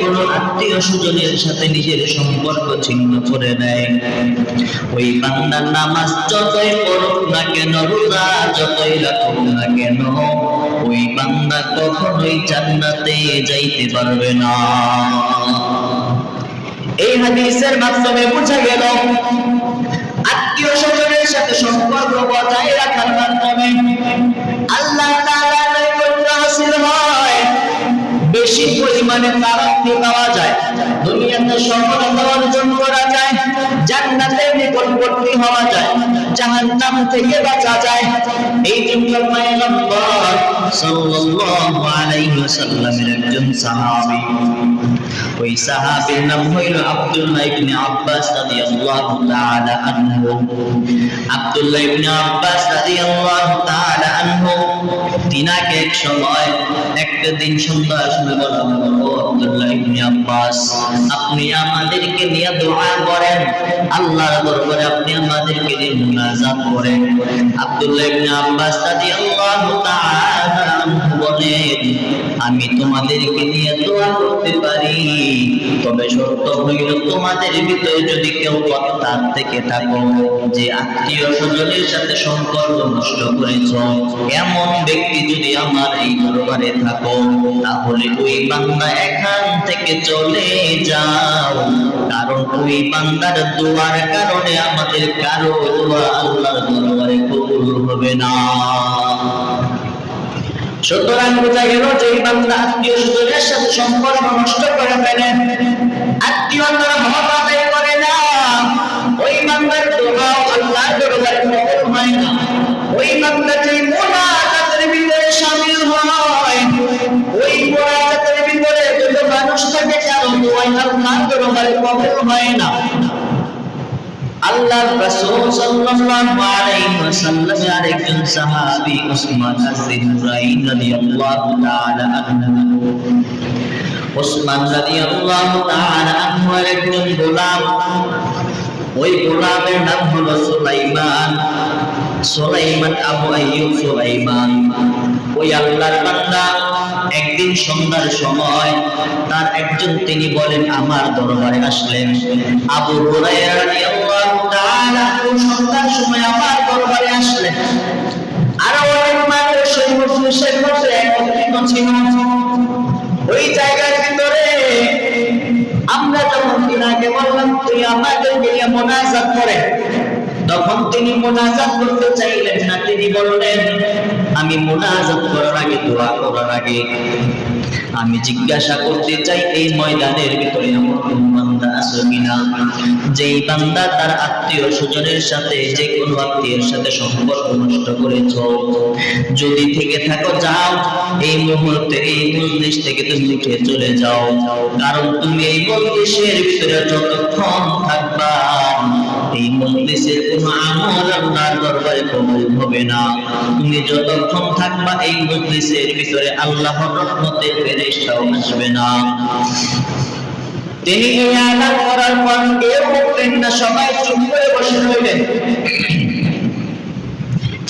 কোনো আত্মীয় স্বজনের সাথে নিজের সম্পর্ক ছিন্ন করে দেয়, ওই বান্দার নামাজ যতই পড়ুক না কেন, রোজা যতই রাখুক না কেন, ওই বান্দা কখনোই জান্নাতে যাইতে পারবে না। এই হাদিসের মাধ্যমে বোঝা গেল আত্মীয় স্বজনের সাথে সম্পর্ক বজায় রাখার মাধ্যমে আল্লাহ তাআলার নৈকট্য হাসিল হয়, বেশি পরিমাণে তারাক্কি পাওয়া যায়, দুনিয়াতে সফলতা অর্জন করা যায়, জান্নাতের নিকটবর্তী হওয়া যায়, জাহান্নাম থেকে বাঁচা যায়। এই জন্য পয়গম্বর সাল্লাল্লাহু আলাইহি ওয়াসাল্লামের একজন সাহাবী, ওই সাহাবীর নাম হইল আব্দুল্লাহ ইবনে আব্বাস রাদিয়াল্লাহু তাআলা আনহু। আব্দুল্লাহ ইবনে আব্বাস রাদিয়াল্লাহু তাআলা আনহু তিনাকে এক সময় একটা দিন সন্ধ্যার সময় বলা হলো, ও আব্দুল্লাহ ইবনে আব্বাস, আপনি আমাদেরকে নিয়ে দোয়া করেন, আল্লাহর দরবারে আপনি আমাদেরকে নিয়ে মুনাজাত করেন। আব্দুল্লাহ ইবনে আব্বাস রাদিয়াল্লাহু তাআলা আনহু বলেন, আমি তোমাদেরকে নিয়ে দোয়া করতে পারি, তবে শর্ত হইল তোমাদের ভিতরে যদি কেউ তার থেকে থাকো যে আত্মীয় স্বজনের সাথে সম্পর্ক নষ্ট করেছ, এমন ব্যক্তি যদি আমার এই দরবারে থাকো, তাহলে ওই বান্দা এখান থেকে চলে যাও, কারণ ওই বান্দার দোয়ার কারণে আমাদের কারো দোয়া আল্লাহর দরবারে কবুল হবে না। সুতরাং বোঝা গেল যে বান্দা আত্মীয় স্বজনের সাথে সম্পর্ক নষ্ট করে ফেলে, আত্মীয়তার হক আদায় করে না, ওই বান্দার দোয়া আল্লাহর দরবারে কবুল হয় না। ওই বান্দা যে মুনাজাতের ভিতরে শামিল হয়, ওই মুনাজাতের ভিতরে যত মানুষ থাকে কারো দোয়া আল্লাহর দরবারে কবুল হয় না। আল্লাহর রাসূল সাল্লাল্লাহু আলাইহি ওয়াসাল্লামের আরেকজন সাহাবী উসমান আয-যিননুরাইন রাদিয়াল্লাহু তাআলা আনহু, উসমান রাদিয়াল্লাহু তাআলা আনহু একজন গোলাম, ওই গোলামের নাম হলো সুলাইমান, সুলাইমান আবু আইয়ুব সুলাইমান। ওই আল্লাহর বান্দা একদিন সন্ধ্যার সময় তার একজন তিনি বলেন আমার দরবারে আসলেন, আবু হুরায়রা রাদিয়াল্লাহু তাআলা সন্ধ্যার সময় আমার দরবারে আসলেন, আর অনেক মানুষ সেই মজলিসের মধ্যে একত্রিত ছিল। ওই জায়গার ভিতরে আমরা যখন তিনাকে বললাম তুই আমাদের নিয়ে মুনাজাত করে, তখন তিনি মুনাজাত করতে চাইলেন না। তিনি বললেন আমি মুনাজাত করার আগে, দোয়া করার আগে আমি জিজ্ঞাসা করতে চাই এই ময়দানের ভিতরে এমন কোন বান্দা আছে কিনা যেই বান্দা তার আত্মীয় স্বজনের সাথে, যে কোনো আত্মীয়ের সাথে সম্পর্ক নষ্ট করেছ, যদি থেকে থাকো যাও এই মুহূর্তে এই মজলিস থেকে তুমি উঠে চলে যাও, কারণ তুমি এই মজলিসের ভিতরে যতক্ষণ থাকবা এই মজলিসের কোনো আমল আল্লাহর দরবারে কবুল হবে না। তুমি যতক্ষণ থাকবা এই মজলিসের ভিতরে আল্লাহর রহমতের ফেরেশতাও আসবে না। তিনি এই আয়াত পড়ার পর কেউ বললেন না, সবাই চুপ করে বসে রইলেন।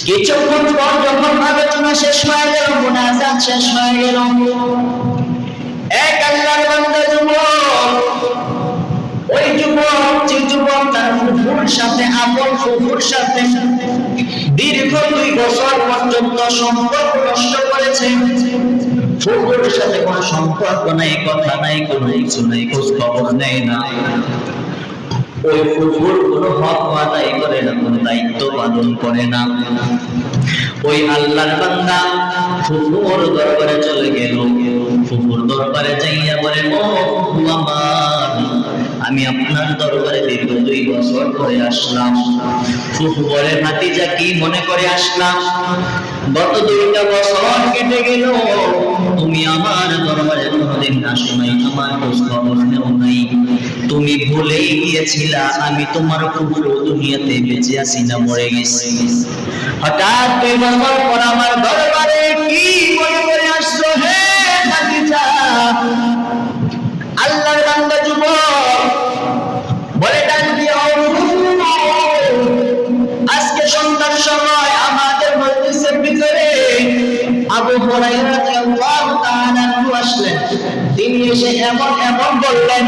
কিছুক্ষণ পর যখন আলোচনা শেষ হয়ে গেল, মুনাজাত শেষ হয়ে গেল, এক আল্লাহর বান্দা যুবক, ওই যুবক যে যুবক তার ফুফুর সাথে, আপন ফুফুর সাথে দীর্ঘ 2 বছর পর্যন্ত সম্পর্ক নষ্ট করেছে, ফুফুর সাথে কোনো সম্পর্ক নাই, কথা নাই, কোনো কিছু নাই, খোঁজ খবর নেয় না, ওই ফুফুর কোনো হক আদায় করে না, কোনো দায়িত্ব পালন করে না। ওই আল্লাহর বান্দা ফুফুর দরবারে চলে গেল, ফুফুর দরবারে যাইয়া বলে, ও ফুফু আমার, আমি আপনার দরবারে দীর্ঘ 2 বছর পরে আসলাম। ফুফু বলে, ভাতিজা কি মনে করে আসলাম? গত 2টা বছর কেটে গেল, তুমি আমার দরবারে কোনোদিন আসো নাই, আমার খোঁজ খবর নেও নাই, তুমি ভুলেই গিয়েছিলা আমি তোমার ফুফু দুনিয়াতে বেঁচে আছি না মরে গেছি। হঠাৎ 2 বছর পর আমার দরবারে কি মনে করে আসছো হে ভাতিজা? আল্লাহর বান্দা যুবক বলে, ডাক দিয়ে, আজকে সন্ধ্যার সময় আমাদের মজলিসের ভিতরে আবু হুরায়রা রাদিয়াল্লাহু তাআলা আসলেন। তিনি এসে এমন এমন বললেন,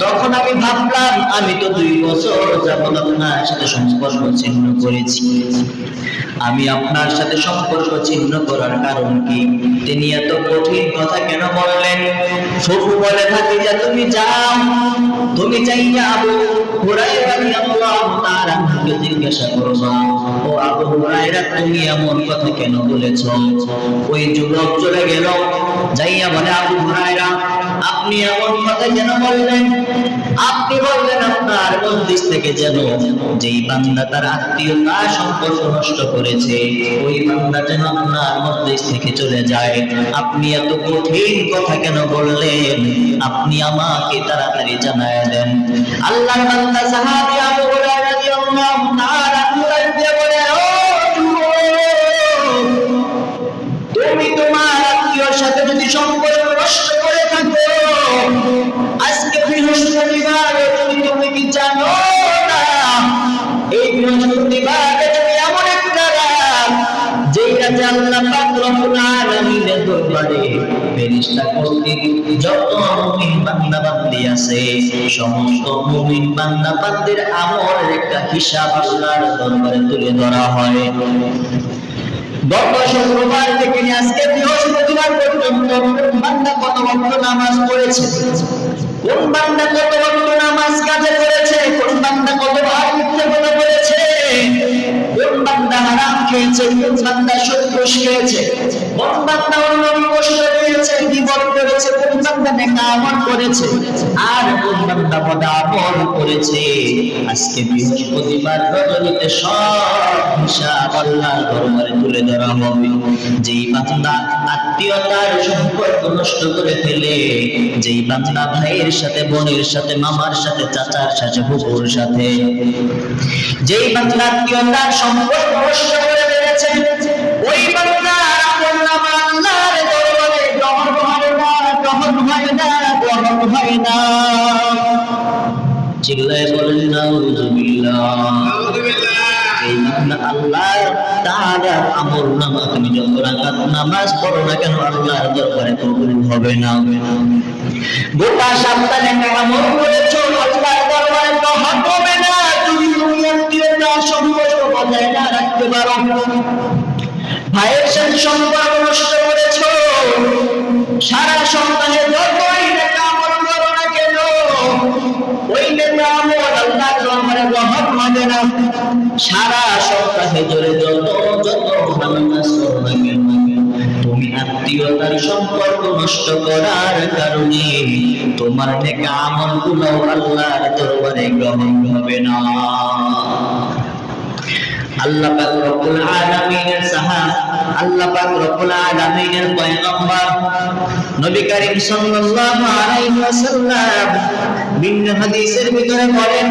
তখন আমি ভাবলাম আমি তো 2 বছর যাবত আপনার সাথে সম্পর্ক ছিন্ন করেছি, আমি আপনার সাথে সম্পর্ক ছিন্ন করার কারণ কি? তিনি এত কঠিন কথা কেন বললেন? ফুফু বলে, ভাতিজা তুমি যাও, তুমি যাইয়া আবু হুরায়রা রাদিয়াল্লাহু তাআলা আনহুকে জিজ্ঞাসা করবা, ও আবু হুরায়রা তুমি এমন কথা কেন বলেছ? ওই যুবক চলে গেল, যাইয়া বলে, আবু হুরায়রা আপনি এমন কথা কেন বললেন? আপনি বললেন আপনার মজলিস থেকে যেন যেই বান্দা তার আত্মীয়তা সম্পর্ক নষ্ট করেছে ওই বান্দা যেন আপনার মজলিস থেকে চলে যায়। আপনি এত কঠিন কথা কেন বললেন? আপনি আমাকে তাড়াতাড়ি জানায় দেন। আল্লাহর বান্দা সাহাবী আবু হুরায়রা রাদিয়াল্লাহু তাআলা বলে, ও তুমি তোমার আত্মীয়র সাথে যদি সম্পর্ক নষ্ট করে থাকো, আজকে বৃহস্পতিবার, তুমি কি জানো না এই বৃহস্পতিবারে তুমি এমন একটা রাত, যেই রাতে আল্লাহ পাক রব্বুল আলামিনের দরবারে ফেরেশতা কর্তৃক যত মুমিন বান্দা বান্দি আছে সমস্ত মুমিন বান্দা বান্দির আমলের একটা হিসাব আল্লাহর দরবারে তুলে ধরা হয়। গত শুক্রবার থেকে আজকে বৃহস্পতিবার পর্যন্ত বান্দা কত ওয়াক্ত নামাজ পড়েছে, কোন বান্দা কত ওয়াক্ত নামাজ কাজে করেছে, কোন বান্দা কতবার মিথ্যা কথা বলেছে, কোন বান্দা হারাম খেয়েছে, কোন বান্দা সুদ ঘুষ খেয়েছে, কোন বান্দা অন্যকে কষ্ট দিয়েছে, গীবত করেছে, কোন বান্দা নেক আমল করেছে, আর কোন বান্দা বদ আমল করেছে। আজকে বৃহস্পতিবার রজনীতে সব হিসাব আল্লাহর দরবারে তুলে ধরা হবে। যেই বান্দা আত্মীয়তার সম্পর্ক নষ্ট করে ফেলে, যেই বান্দা ভাইয়ের সাথে, বোনের সাথে, মামার সাথে, চাচার সাথে, ফুফুর সাথে, যেই বান্দা আত্মীয়তার সম্পর্ক নষ্ট করে ফেলেছে, ওই বান্দার আমল নামা আল্লাহর দরবারে গ্রহণ হয় না, গ্রহণ হয় না, গ্রহণ হয় না। চিল্লায় বলেন নাউযুবিল্লাহ। এই বান্দা আল্লাহর তাআলার আমল নামা তুমি যত রাকাত নামাজ পড়ো না কেন আল্লাহর দরবারে কবুল হবে না। গোটা সপ্তাহে আমল করেছো আল্লাহর দরবারে তো হবে না যদি তুমি আত্মীয়তার সম্পর্ক বজায় না রাখতে পারো। ভাইয়ের সাথে সম্পর্ক নষ্ট করেছো, সারা সপ্তাহে যতই নেতা আমল করো না কেন ওই নেতা আমল আল্লাহর দরবারে গ্রহণ হবে না। সারা সপ্তাহে জোরে যত নামাজ পড়ো না কেন তুমি আত্মীয়তার সম্পর্ক নষ্ট করার কারণে তোমার নেক আমলগুলো আল্লাহর দরবারে গ্রহণ হবে না। আল্লাহ পাক রব্বুল আলামিনের আল্লাহ পাক রব্বুল আলামিনের পয়গম্বর নবী করিম সাল্লাল্লাহু আলাইহি ওয়াসাল্লাম ভিন্ন হাদিসের ভিতরে বলেন,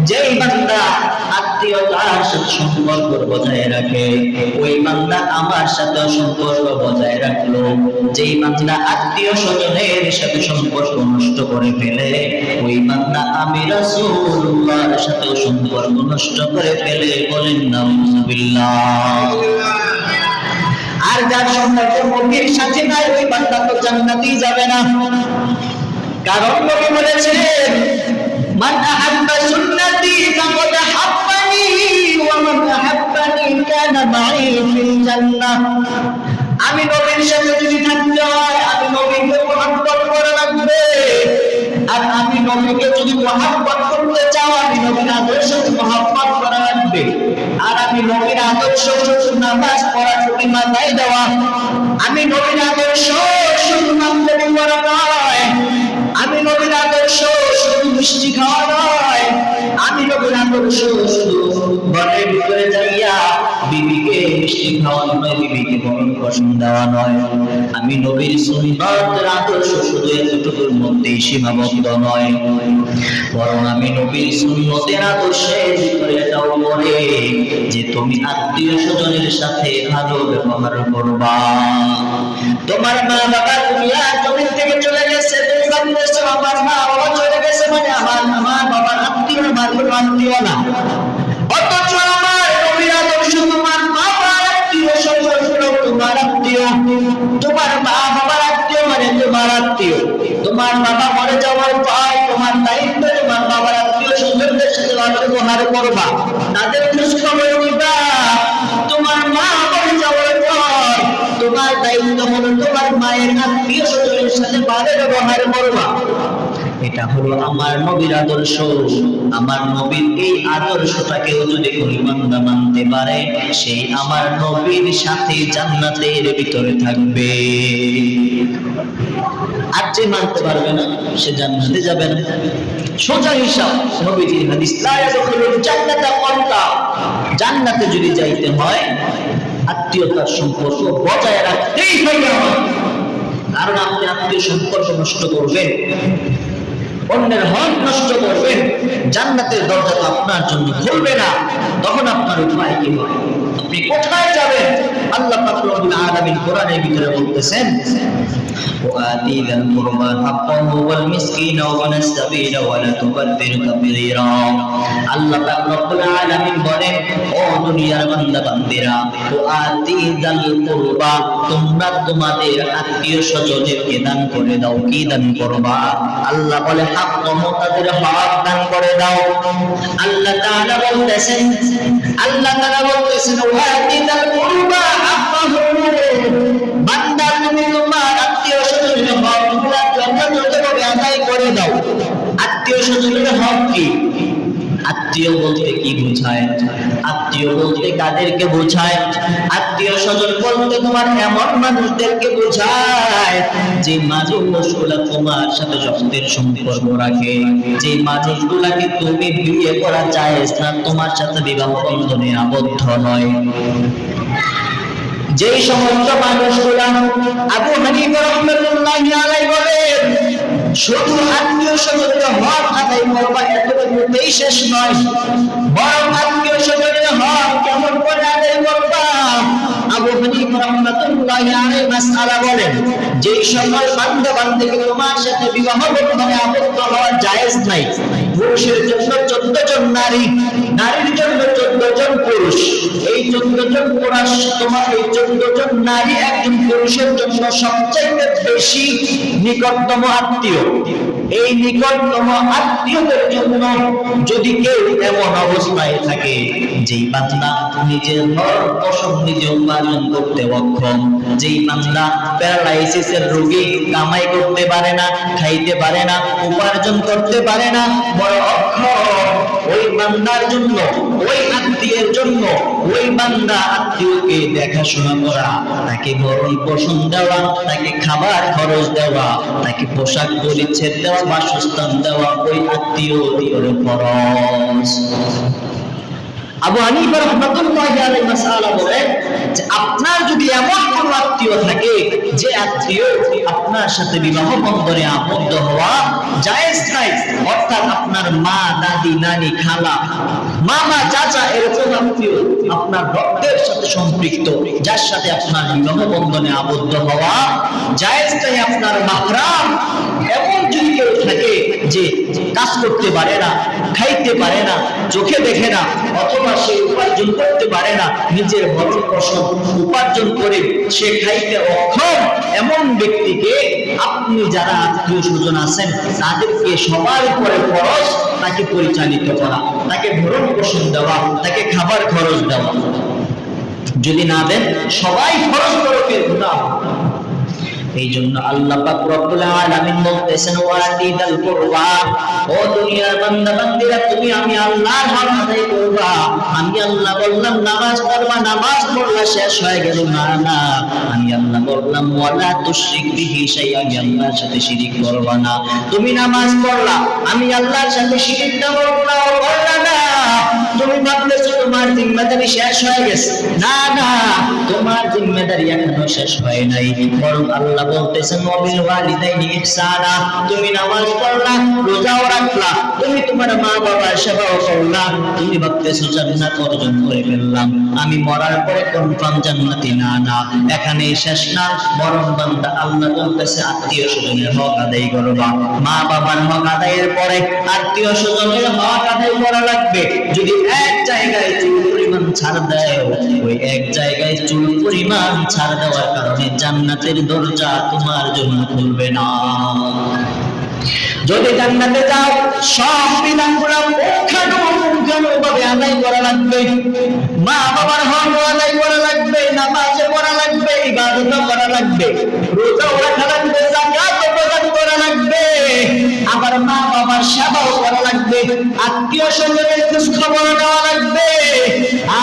যেই বান্দা আত্মীয়তার সাথে সম্পর্ক বজায় রাখে ওই বান্দা আমার সাথে সম্পর্ক বজায় রাখলো। যেই বান্দা আত্মীয় স্বজনের সাথে সম্পর্ক নষ্ট করে ফেলে ওই বান্দা আমি রাসূলুল্লাহর সাথে সম্পর্ক নষ্ট করে ফেলে। বলেন নাউযুবিল্লাহ। আর যার সম্পর্ক নবীর সাথে নাই ওই বান্দা তো জান্নাতেই যাবে না। কারণ নবী বলেছেন, মান আহাব্বা সুন্নতি ফাকাদ হাব্বানি ওয়া মান আহাব্বানি কানা মাই ফিল জান্নাহ। আমি নবীর সাথে যদি থাকতে হয় আমি নবীকে মহব্বত করা লাগবে, আর আমি নবীকে যদি মহব্বত করতে চাও আমি নবীর আদর্শকে মহব্বত করা লাগবে। আর আমি নবীর আদর্শ শুধু নামাজ পড়া, টুপি মাথায় দেওয়া, আমি নবীর আদর্শ শুধু নামাজ পড়া নয়, আমি নবীর আদর্শ শুধু মিষ্টি খাওয়া নয়, আমি নবীর আদর্শ শুধু ঘরের ভিতরে যাইয়া বিবিকে মিষ্টি খাওয়ানো নয়, বিবিকে বরণ পোষণ দেওয়া নয়। আমি নবীর সুন্নতের আদর্শ শুধু এতটুকুর মধ্যেই সীমাবদ্ধ নয়, বরং আমি নবীর সুন্নতের আদর্শের ভিতরে এটাও বলে যে তুমি আত্মীয় স্বজনের সাথে ভালো ব্যবহার করবা। তোমার মা বাবা দুনিয়া জমিন থেকে চলে গেছে, তুমি ভাবতেছো আমার মা বাবা চলে গেছে মানে আমার বাবার আত্মীয়, আমার কোনো আত্মীয় না। অথচ আমার নবীর আদর্শ তোমার মা বাবার আত্মীয় স্বজন তোমার আত্মীয়, তোমার মা বাবার আত্মীয় মানে তোমার আত্মীয়। তোমার বাবা মরে যাওয়ার পর তোমার দায়িত্ব তোমার বাবার আত্মীয় স্বজনদের সাথে ভালো ব্যবহার করবা, তাদের খোঁজ খবর নিবা। তোমার মা মরে যাওয়ার পর তোমার দায়িত্ব হলো তোমার মায়ের আত্মীয় স্বজনের সাথে ভালো ব্যবহার করবা। এটা হলো আমার নবীর আদর্শ। আমার নবীর এই আদর্শটাকে যদি কোনো বান্দা মানতে পারে, সেই আমার নবীর সাথে জান্নাতের ভিতরে থাকবে। আর যে মানতে পারবে না, সে জান্নাতে যাবে না। সোজা হিসাব নবীজির হাদিস, লা ইয়াদখুলুল জান্নাতা ক্বাল্লা। জান্নাতে যদি যাইতে হয় আত্মীয়তার সম্পর্ক বজায় রাখতেই হবে। কারণ আপনি আত্মীয় সম্পর্ক নষ্ট করবেন, অন্যের হক নষ্ট করবেন, জান্নাতের দরজা তো আপনার জন্য খুলবে না। তখন আপনার উপায় কি হবে? আপনি কোথায় যাবেন? আল্লাহ পাক রব্বুল আলামিন কোরআনের ভিতরে বলতেছেন, ওয়াতি যাল কুরবা হাক্কাহু ওয়াল মিসকিনা ওয়া বানাস সাবিলা ওয়া লা তুবাযির তাবযীরা। আল্লাহ পাক রব্বুল আলামিন বলেন, ও দুনিয়ার বান্দা বান্দিরা, ওয়াতি যাল কুরবা, তোমরা তোমাদের আত্মীয় স্বজনদেরকে দান করে দাও। কি দান করবা? আল্লাহ বলে হাক্কাহু, তাদের হক দান করে দাও। আল্লাহ তাআলা বলতেছেন ওয়াতি যাল কুরবা হাক্কাহু, বান্দা তুমি তোমার আত্মীয় স্বজনের হকগুলো যথাযথভাবে আদায় করে দাও। আত্মীয় স্বজনের হক কি? আত্মীয় বলতে কি বোঝায়? আত্মীয় বলতে কাদেরকে বোঝায়? আত্মীয় স্বজন বলতে তোমার এমন মানুষদেরকে বোঝায় যে মানুষগুলা তোমার সাথে রক্তের সম্পর্ক রাখে, যে মানুষগুলাকে তুমি বিয়ে করা জায়েজ না, তোমার সাথে বিবাহ বন্ধনে আবদ্ধ নয়। যেই সমস্ত মানুষগুলা আবু হানিফা রাহমাতুল্লাহি আলাইহি বলেন শুধু আত্মীয় স্বজনের হক আদায় করবা, এতটুকুতেই শেষ নয়, বরং আত্মীয় স্বজনের হক কেমন করে আদায় করবা? আবু হানিফা রাহমাতুল্লাহি আলাইহি মাসআলা বলেন, যেই সকল বান্দা বান্দীকে তোমার সাথে বিবাহ বন্ধনে আবদ্ধ হওয়া জায়েজ নাই, পুরুষের জন্য 14 জন নারী, নারীর জন্য 14 জন পুরুষ, এই 14 জন পুরুষ, তোমার এই 14 জন নারী একজন পুরুষের জন্য সবচেয়ে বেশি নিকটতম আত্মীয়। এই নিকটতম আত্মীয়দের জন্য যদি কেউ এমন অবস্থায় থাকে যেই বান্দা নিজের ভরণ পোষণ নিজে উপার্জন করতে অক্ষম, যেই বান্দা প্যারালাইসিসের রোগী, কামাই করতে পারে না, খাইতে পারে না, উপার্জন করতে পারে না, বড় অক্ষম, ওই বান্দার জন্য, ওই আত্মীয়ের জন্য, ওই বান্দা আত্মীয়কে দেখাশোনা করা, তাকে ভরণ পোষণ দেওয়া, তাকে খাবার খরচ দেওয়া, তাকে পোশাক পরিচ্ছদ দেওয়া, বাসস্থান দেওয়া, ওই আত্মীয়র ফরজ। আবু হানিফা রাহমাতুল্লাহি আলাইহি মাসআলা বলেন যে আপনার যদি এমন কোন আত্মীয় থাকে যে আত্মীয় আপনার সাথে বিবাহ বন্ধনে আবদ্ধ হওয়া জায়েজ নাই, অর্থাৎ আপনার মা, দাদি, নানি, খালা, মামা, চাচা, এরকম আত্মীয় আপনার রক্তের সাথে সম্পৃক্ত, যার সাথে আপনার বিবাহ বন্ধনে আবদ্ধ হওয়া জায়েজ নাই, আপনার মাহরাম, এমন যদি কেউ থাকে যে কাজ করতে পারে না, খাইতে পারে না, চোখে দেখে না, অথবা সে উপার্জন করতে পারে না, নিজের ভরণ পোষণ উপার্জন করে সে খাইতে অক্ষম, এমন ব্যক্তিকে আপনি যারা আত্মীয় স্বজন আছেন তাদেরকে সবার উপরে ফরজ তাকে পরিচালিত করা, তাকে ভরণ পোষণ দেওয়া, তাকে খাবার খরচ দেওয়া। যদি না দেন সবাই ফরজ তরফের গুনাহ। এই জন্য আল্লাহ পাক রব্বুল আলামিন বলতেছেন ওয়াতিদাল কুরবা, ও দুনিয়ার বান্দা বান্দিরা, তুমি আমি আল্লাহর হক আদায় করবা। আমি আল্লাহ বললাম নামাজ পড়বা, নামাজ পড়লা শেষ হয়ে গেল না, না, আমি আল্লাহ বললাম ওয়ালা তুশরিক বিহি শাইআ, আমি আল্লাহর সাথে শিরিক করবা না। তুমি নামাজ পড়লা, আমি আল্লাহর সাথে শিরিক করলা না, তুমি ভাবতেছো তোমার জিম্মেদারি শেষ হয়ে গেছে, না, না, তোমার জিম্মেদারি এখনো শেষ হয় নাই, বরং আল্লাহ বলতেছেন ওয়াবিল ওয়ালিদাইনি ইহসানা, তুমি নামাজ পড়লা, রোজাও রাখলা, তুমি তোমার মা বাবার সেবাও করলা, তুমি ভাবতেছো জান্নাত অর্জন করে ফেললাম, আমি মরার পরে কনফার্ম জান্নাতি, না, না, এখানেই শেষ না, বরং বান্দা আল্লাহ বলতেছে আত্মীয় স্বজনের হক আদায় করবা। মা বাবার হক আদায়ের পরে আত্মীয় স্বজনের হক আদায় করা লাগবে। যদি এক জায়গায় চুল পরিমাণ ছাড় দেয়, ওই এক জায়গায় চুল পরিমাণ ছাড় দেওয়ার কারণে জান্নাতের দরজা তোমার জন্য খুলবে না। যদি জান্নাতে যাও সব বিধানগুলো পুঙ্খানুপুঙ্খানুভাবে আদায় করা লাগবে। মা বাবার হক আদায় করা লাগবে, নামাজ পড়া লাগবে, ইবাদত করা লাগবে, রোজা রাখা লাগবে, যাকাত প্রদান করা লাগবে, আবার মা বাবার সেবাও করা লাগবে, আত্মীয় স্বজনের খোঁজ খবর নেওয়া লাগবে।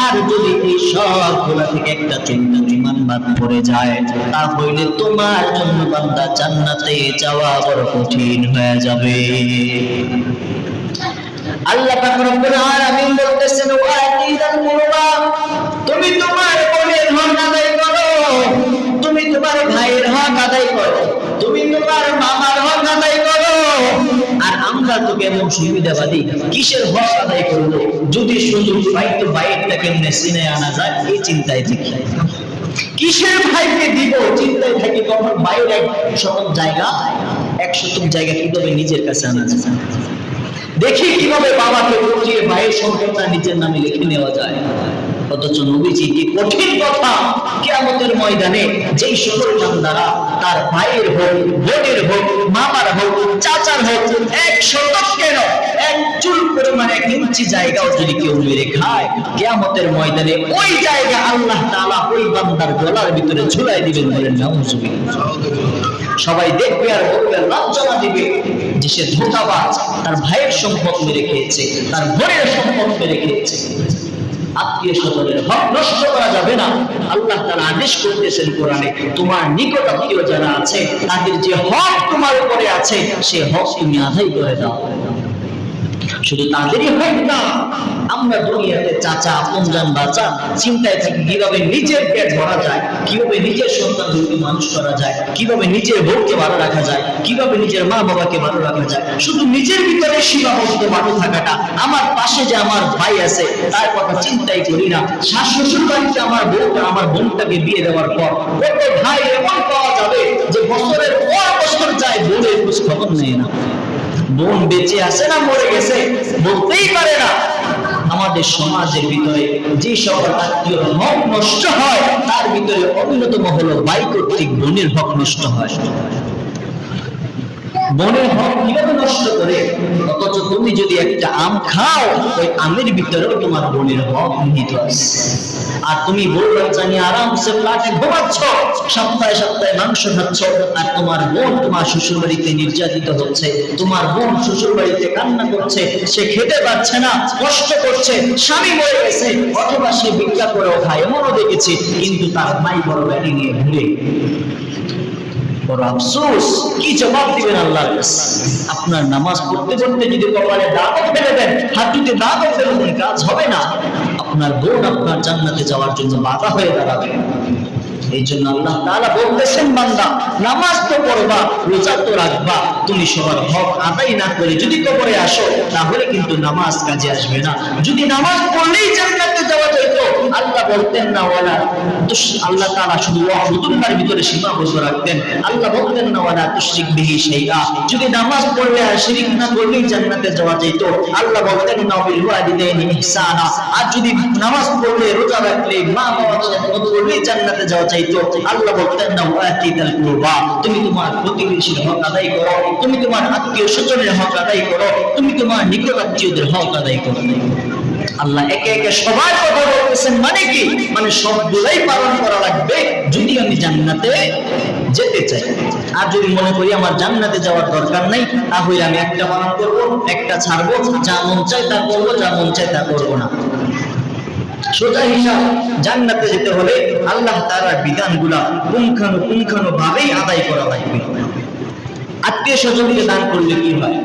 আর যদি এই সবগুলো থেকে একটা চিন্তা বিমান বাদ পড়ে যায়, তাহলে তোমার জন্য বান্দা জান্নাতে যাওয়া বড় কঠিন হয়ে যাবে। আল্লাহ পাক রব্বুল আলামিন বলতেছেন, ওয়াতিদাল কুরবা, তুমি তোমার বোনের হক আদায় করো, তুমি তোমার ভাইয়ের হক আদায় করো, তুমি তোমার মামার হক আদায় করো। আর আমরা তো কেমন সুবিধাবাদী, কিসের হক আদায় করবো? যদি সুযোগ পাই তো বাইকটা কেমনে চিনে আনা যায় এই চিন্তায় থাকি। কিসের ভাইকে দিব চিন্তায় থাকি। তখন বাইরে 100 জায়গা 100 জায়গা কিভাবে নিজের কাছে আনা যায়, দেখি কিভাবে বাবাকে বুঝিয়ে ভাইয়ের সম্পদটা নিজের নামে লিখে নেওয়া যায়। অথচ নবীজি কি কঠিন কথা, কিয়ামতের ময়দানে যেই সকল বান্দারা তার ভাইয়ের হোক, বোনের হোক, মামার হোক, চাচার হোক, 100 কেন 1 চুল পরিমাণে 1 ইঞ্চি জায়গাও যদি কেউ মেরে খায়, কিয়ামতের ময়দানে ওই জায়গা আল্লাহ তাআলা ওই বান্দার গলার ভিতরে ঝুলাই দিবেন। বলেন নাউযুবিল্লাহ। সবাই দেখবে আর বলবে, লাঞ্ছনা দিবে যে সে ধোঁকাবাজ, তার ভাইয়ের সম্পদ মেরে খেয়েছে, তার বোনের সম্পদ মেরে খেয়েছে। আত্মীয় স্বজনের হক নষ্ট করা যাবে না। আল্লাহ তাআলা আদেশ করতেছেন কোরআনে, তোমার নিকট আত্মীয় যারা আছে তাদের যে হক তোমার উপরে আছে সে হক তুমি আদায় করে দাও। শুধু তাদেরই হক না, আমরা দুনিয়াতে চাচা, আপনজন, বাচ্চা চিন্তায় থাকি কিভাবে নিজের পেট ভরা যায়, কিভাবে নিজের সন্তানদেরকে মানুষ করা যায়, কিভাবে নিজের বউকে ভালো রাখা যায়, কিভাবে নিজের মা বাবাকে ভালো রাখা যায়। শুধু নিজের ভিতরে সীমাবদ্ধ ভালো থাকাটা। আমার পাশে যে আমার ভাই আছে তার কথা চিন্তাই করি না। শাশুড়ি শ্বশুর বাড়িতে আমার বউটা, আমার বোনটাকে বিয়ে দেওয়ার পর কত ভাই এমন পাওয়া যাবে যে বছরের পর বছর যায় বোনের খোঁজ খবর নেয় না। বোন বেঁচে আছে না মরে গেছে বলতেই পারে না। আমাদের সমাজের ভিতরে যে সকল আত্মীয় হক নষ্ট হয় তার ভিতরে অন্যতম হলো ভাই কর্তৃক বোনের হক নষ্ট হয়। বোনের হক কিভাবে নষ্ট করে? অথচ তুমি যদি একটা আম খাও, ওই আমের ভিতরেও তোমার বোনের হক নিহিত আছে। আর তুমি বউ বাচ্চা নিয়ে আরামসে ফ্ল্যাটে ঘুমাচ্ছ, সপ্তাহে সপ্তাহে মাংস খাচ্ছ, আর তোমার বোন তোমার শ্বশুর বাড়িতে নির্যাতিত হচ্ছে, তোমার বোন শ্বশুর বাড়িতে কান্না করছে, সে খেতে পারছে না, কষ্ট করছে, স্বামী মরে গেছে, অথবা সে ভিক্ষা করেও খায়, এমনও দেখেছি। কিন্তু তার ভাই বড় ব্যাটি নিয়ে ঘুরে। বড় আফসোস, কি জবাব দিবেন আল্লাহর কাছে? আপনার নামাজ পড়তে পড়তে যদি কপালে দাগও ফেলে দেন, হাঁটুতে দাগও ফেলে দেন, কাজ হবে না। আপনার বোন আপনার জান্নাতে যাওয়ার জন্য বাধা হয়ে দাঁড়াবে। এই জন্য আল্লাহ তাআলা বলতেছেন, বান্দা নামাজ তো পড়বা, রোজা তো রাখবা, তুমি সবার হক আদায় না করে যদি কবরে আসো তাহলে কিন্তু নামাজ কাজে আসবে না। যদি নামাজ পড়লেই জান্নাতে যাওয়া যেত, আল্লাহ বলতেন না ওয়ালা, তো আল্লাহ তাআলা শুধু ওয়াহদুল্লাহর ভিতরে সীমাবদ্ধ রাখতেন। আল্লাহ বলতেন না ওয়ালা তুশরিক বিহি শাইআ, যদি নামাজ পড়লে আর শিরক না করলেই জান্নাতে যাওয়া যেত। আল্লাহ বলতেন না বিল ওয়ালিদাইনি ইহসানা, আর যদি নামাজ পড়লে, রোজা রাখলে, মা বাবার সাথে করলেই জান্নাতে যাওয়া যেত। আল্লাহ বলতেন না ওয়াতিদাল কুরবা, তুমি তোমার প্রতিবেশীর হক আদায় করো, তুমি তোমার আত্মীয় স্বজনের হক আদায় করো, তুমি তোমার নিকট আত্মীয়দের হক আদায় করো। আল্লাহ একে একে সবার কথা বলতেছেন। মানে কি? মানে সবগুলাই পালন করা লাগবে যদি আমি জান্নাতে যেতে চাই। আর যদি মনে করি আমার জান্নাতে যাওয়ার দরকার নাই, তাহলে আমি একটা পালন করবো, একটা ছাড়বো, যা মন চায় তা করবো, যা মন চায় তা করবো না। সোজা হিসাব, জান্নাতে যেতে হলে আল্লাহ তাআলার বিধানগুলা পুঙ্খানুপুঙ্খানুভাবেই আদায় করা লাগবে। আত্মীয় স্বজনকে দান করলে কি হয়?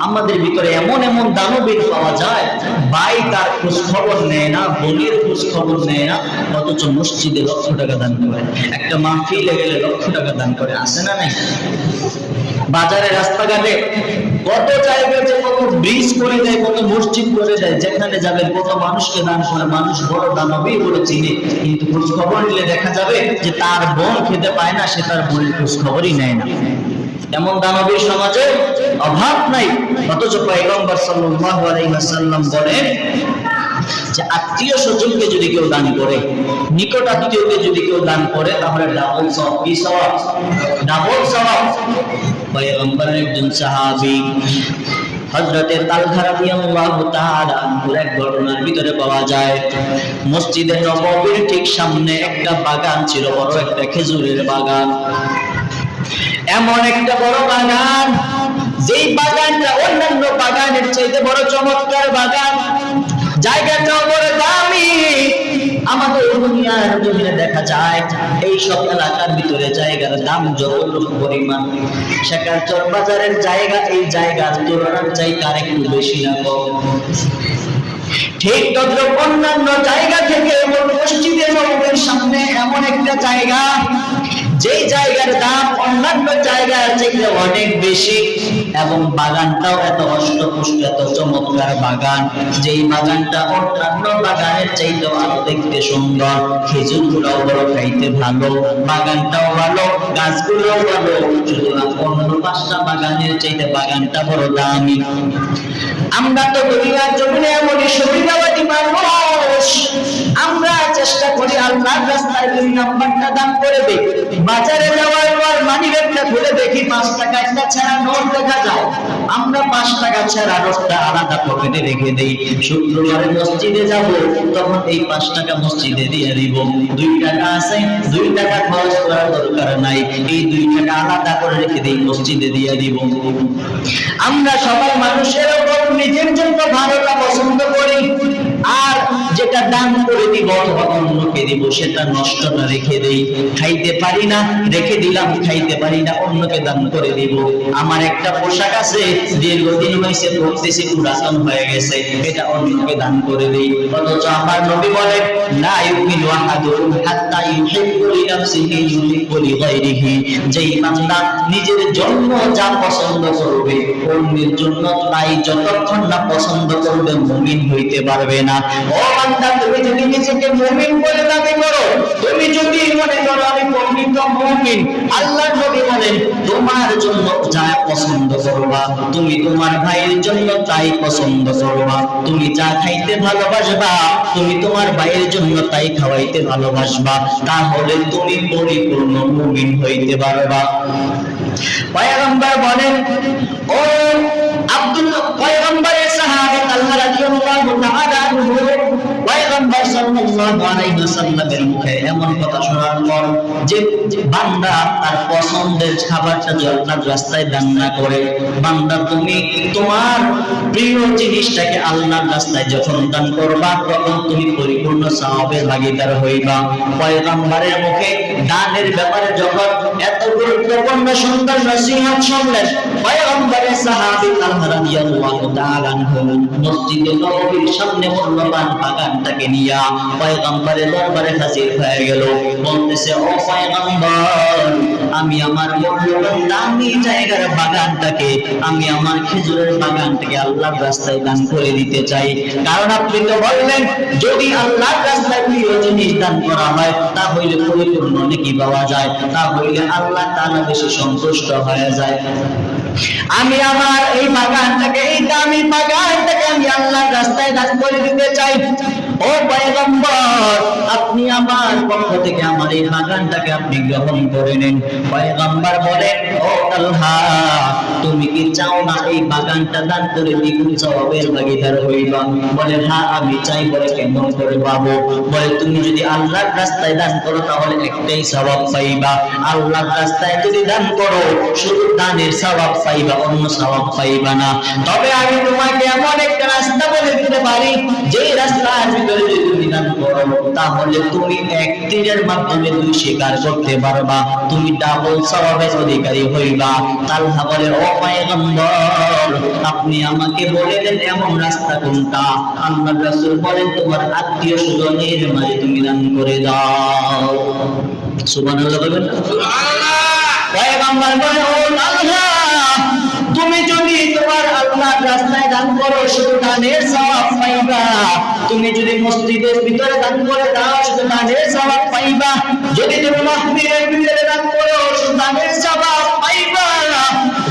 আমাদের ভিতরে এমন এমন দানবীর পাওয়া যায়, ভাই তার খোঁজ খবর নেয় না, বোনের খোঁজ খবর নেয় না, অথচ মসজিদে লক্ষ টাকা দান করে, একটা মাহফিলে গেলে লক্ষ টাকা দান করে। আছে না নাই? বাজারে রাস্তাঘাটে কত জায়গায় যে কত ব্রিজ করে দেয়, কত মসজিদ করে দেয়, যেখানে যাবেন কত মানুষকে দান করে। মানুষ বড় দানবী বলে চিনে, কিন্তু খোঁজ খবর নিলে দেখা যাবে যে তার বোন খেতে পায় না, সে তার বোনের খোঁজ খবরই নেয় না। এমন দানবীর সমাজে অভাব নাই। অথচ পয়গম্বর সাল্লাল্লাহু আলাইহি ওয়াসাল্লাম বলেন যে আত্মীয় স্বজনকে যদি কেউ দান করে, নিকট আত্মীয়কে যদি কেউ দান করে, তাহলে ডাবল সওয়াব। কি সওয়াব? ডাবল সওয়াব। পয়গম্বরের একজন সাহাবী হযরতে তালহা রাদিয়াল্লাহু তাআলা আনহুর এক ঘটনার ভিতরে পাওয়া যায়, মসজিদে নববীর ঠিক সামনে একটা বাগান ছিল, বড় একটা খেজুরের বাগান। এমন একটা বড় বাগান, যেই বাগানটা অন্যান্য বাগানের চাইতে বড় চমৎকার বাগান, জায়গাটাও বড় দামি। আমাদের দুনিয়ার জমিনে দেখা যায় এই সব এলাকার ভিতরে জায়গার দাম যতটুকু পরিমাণ, সেখানে চর বাজারের জায়গা এই জায়গার তুলনার চাইতে আরেকটু বেশি না কম। ঠিক তদ্রুপ অন্যান্য জায়গা থেকে মসজিদে নববীর সামনে এমন একটা জায়গা, যেই জায়গার দাম অন্যান্য জায়গার চাইতে অনেক বেশি, এবং বাগানটাও এত অষ্টপুষ্ট, এত চমৎকার বাগান, যেই বাগানটা অন্যান্য বাগানের চাইতে আরো দেখতে সুন্দর, খেজুরগুলোও বড়, খাইতে ভালো, বাগানটাও ভালো, গাছগুলোও ভালো, সুতরাং অন্য 5টা বাগানের চাইতে বাগানটা বড় দামি। আমরা তো দুনিয়ার জমিনে এমনই সুবিধাবাদী মানুষ, আমরা চেষ্টা করি আল্লাহর রাস্তায় 2 নাম্বারটা দান করে দেই। বাজারে যাওয়ার পর মানিব্যাগটা খুলে দেখি 5 টাকা একটা ছাড়া নোট দেখা যায়, আমরা 5 টাকা ছাড়া নোটটা আলাদা পকেটে রেখে দেই। শুক্রবারে মসজিদে যাব, তখন এই 5 টাকা মসজিদে দিয়ে দিব। 2 টাকা আছে, 2 টাকা খরচ করার দরকার নাই, এই 2 টাকা আলাদা করে রেখে দেই, মসজিদে দিয়ে দিব। আমরা সবাই মানুষের উপর নিজের জন্য ভালোটা পছন্দ করি, আর যেটা দান করে দিব অথবা অন্যকে দিব সেটা নষ্ট না রেখে দেই। খাইতে পারি না রেখে দিলাম, খাইতে পারি না অন্যকে দান করে দিব। আমার একটা পোশাক আছে, দীর্ঘদিন হয়েছে পরতেছি, পুরাতন হয়ে গেছে, এটা অন্যকে দান করে দেই। অথচ আমার নবী বলেন, লা ইউমিনু আহাদুকুম হাত্তা ইউহিব্বু লিনাফসিহি ইউহিব্বু লিগায়রিহি, যেই বান্দা নিজের জন্য যা পছন্দ করবে অন্যের জন্য তাই যতক্ষণ না পছন্দ করবে মুমিন হইতে পারবে না। ও বান্দা, তুমি যদি নিজেকে মুমিন বলে দাবি করো, তুমি যদি মনে করো আমি প্রকৃত মুমিন, আল্লাহর নবী বলেন তোমার জন্য যা পছন্দ করবা, তুমি তোমার ভাইয়ের জন্য তাই পছন্দ করবা, তুমি যা খাইতে ভালোবাসবা তুমি তোমার ভাইয়ের জন্য তাই খাওয়াইতে ভালোবাসবা, তাহলে তুমি পরিপূর্ণ মুমিন হইতে পারবা। পয়গম্বর বলেন, ও আব্দুল্লাহ, পয়গম্বরের সাহাবী তালহা রাদিয়াল্লাহু তাআলা আনহু পয়গম্বর সাল্লাল্লাহু আলাইহি ওয়াসাল্লামের মুখে এমন কথা শোনার পর, যে বান্দা তার পছন্দের খাবারটা যদি আল্লাহর রাস্তায় দান না করে, বান্দা তুমি তোমার প্রিয় জিনিসটাকে আল্লাহর রাস্তায় যখন দান করবা, তখন তুমি পরিপূর্ণ সওয়াবের ভাগীদার হইবা। পয়গম্বরের মুখে দানের ব্যাপারে যখন এত গুরুত্বপূর্ণ সুন্দর নসিহত শুনলেন, পয়গম্বরের সাহাবী তালহা রাদিয়াল্লাহু তাআলা আনহু মসজিদে নববীর সামনে মূল্যবান বাগানটাকে নিয়া পয়গম্বরের দরবারে হাজির হয়ে গেল। বলতেছে, ও পয়গম্বর, আমি আমার মূল্যবান দামি জায়গার বাগানটাকে, আমি আমার খেজুরের বাগানটাকে আল্লাহর রাস্তায় দান করে দিতে চাই। কারণ আপনি তো বললেন যদি আল্লাহর রাস্তায় প্রিয় জিনিস দান করা হয় তাহলে পরিপূর্ণ নেকি পাওয়া যায়, তাহলে আল্লাহ তাআলা বেশি সন্তুষ্ট হয়ে যায়। আমি আমার এই বাগানটাকে, এই দামি বাগানটাকে আমি আল্লাহর রাস্তায় দান করে দিতে চাই। ও পয়গম্বর, আপনি আমার পক্ষ থেকে আমার এই বাগানটাকে আপনি গ্রহণ করে নেন। পয়গম্বর বলেন, ও তালহা, তুমি কি চাও না এই বাগানটা দান করে দ্বিগুণ সওয়াবের ভাগীদার হইবা? বলে, হ্যাঁ আমি চাই। বলে, কেমন করে পাবো? বলে, তুমি যদি আল্লাহর রাস্তায় দান করো তাহলে একটাই সওয়াব পাইবা, আল্লাহর রাস্তায় যদি দান করো শুধু দানের সওয়াব পাইবা, অন্য সওয়াব পাইবা না। তবে আমি তোমাকে এমন একটা রাস্তা বলে দিতে পারি, যে রাস্তার ভিতরে যদি তুমি দান করো তাহলে তুমি এক তীরের মাধ্যমে 2 শিকার করতে পারবা, তুমি ডাবল সওয়াবের অধিকারী হইবা। তালহা বলে, ও পয়গম্বর, আপনি আমাকে বলে দেন এমন রাস্তা কোনটা? আল্লাহর রাসূল বলেন, তোমার আত্মীয় স্বজনের মাঝে তুমি দান করে দাও। সুবহানাল্লাহ বলবেন, সুবহানাল্লাহ। পয়গম্বর বলে, ও তালহা, তুমি যদি তোমার আল্লাহর রাস্তায় দান করো শুধু দানের সওয়াব পাইবা, তুমি যদি মসজিদের ভিতরে দান করে দাও শুধু দানের সওয়াব পাইবা, যদি তুমি মাহফিলের ভিতরে দান করো শুধু দানের সওয়াব পাইবা,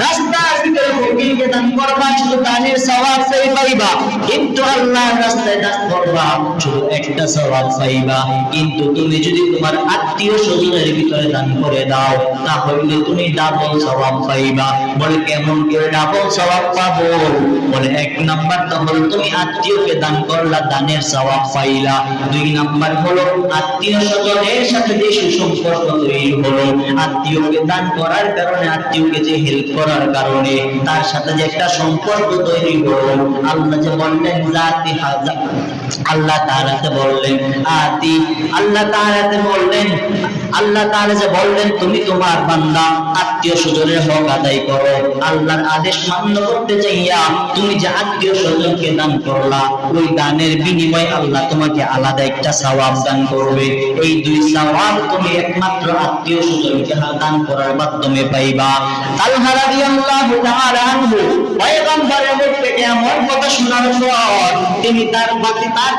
রাস্তার ভিতরে ফকির মিসকিনকে দান করবা, শুধু দানের সওয়াব পাইবা, কিন্তু আল্লাহর রাস্তায় দান করবা, শুধু একটা সওয়াব পাইবা। কিন্তু তুমি যদি তোমার আত্মীয় স্বজনের ভিতরে দান করে দাও, তাহলে তুমি ডাবল সওয়াব পাইবা। বলে কেমন করে ডাবল সওয়াব পাবো? বলে এক নাম্বার তো হলো তুমি আত্মীয়কে দান করলা, দানের সওয়াব পাইলা। দুই নাম্বার হলো আত্মীয় স্বজনের সাথে যে সুসম্পর্ক তৈরি হলো, আত্মীয়কে দান করার কারণে, আত্মীয়কে যে হেল্প করার কারণে তার সাথে যে একটা সম্পর্ক তৈরি হলো। আল্লাহ যে বললেন জাতি হাজা, আল্লাহ তাআলাতে বললেন আতি, আল্লাহ তাআলাতে বললেন, আল্লাহ তাআলা যে বললেন তুমি তোমার বান্দা আত্মীয় স্বজনের হক আদায় করো। আল্লাহর আদেশ মান্য করতে চাইয়া তুমি যে আত্মীয় স্বজনকে দান করলা, ওই দানের বিনিময়ে আল্লাহ তোমাকে আলাদা একটা সওয়াব দান করবে। এই দুই সওয়াব তুমি একমাত্র আত্মীয় স্বজনকে দান করার মাধ্যমে পাইবা। তালহা রাদিয়াল্লাহু তাআলা আনহু পয়গম্বরের মুখ থেকে এমন কথা শোনার পর তিনি তার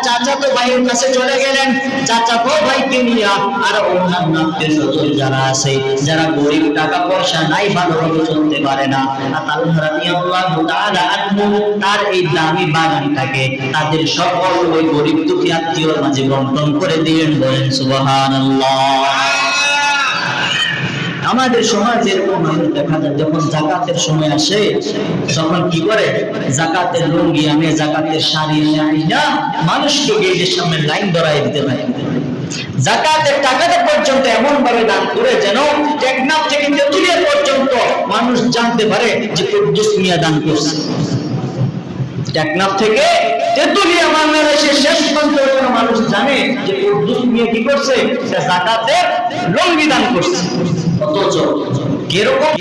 চাচাতো ভাইয়ের কাছে চলে গেলেন। চাচাতো ভাইকে নিয়ে আর অন্যান্য আত্মীয় স্বজন যারা আছে, যারা গরিব, টাকা পয়সা নাই, ভালোভাবে চলতে পারে না, তালহা রাদিয়াল্লাহু তাআলা আনহু তার এই দামি বাগানটাকে তাদের সকল ওই গরিব দুঃখী আত্মীয়র মাঝে বন্টন করে দিলেন। বলেন সুবহানাল্লাহ। আমাদের সমাজে এরকম দেখা যায়, যখন যাকাতের সময় আসে তখন কি করে, যাকাতের লুঙ্গি আনে, যাকাতের শাড়ি আনে, মানুষকে গেটের সামনে লাইন ধরাই দিতে পারে। যাকাতের টাকাটা পর্যন্ত এমন ভাবে দান করে যেন টেকনাফ থেকে তেতুলিয়া পর্যন্ত মানুষ জানতে পারে যে কুদ্দুস মিয়া দান করছে। টেকনাফ থেকে তেতুলিয়া বাংলাদেশের শেষ প্রান্ত মানুষ জানে যে কুদ্দুস মিয়া কি করছে, যাকাতের লুঙ্গি দান করছে। অথচ কিরকম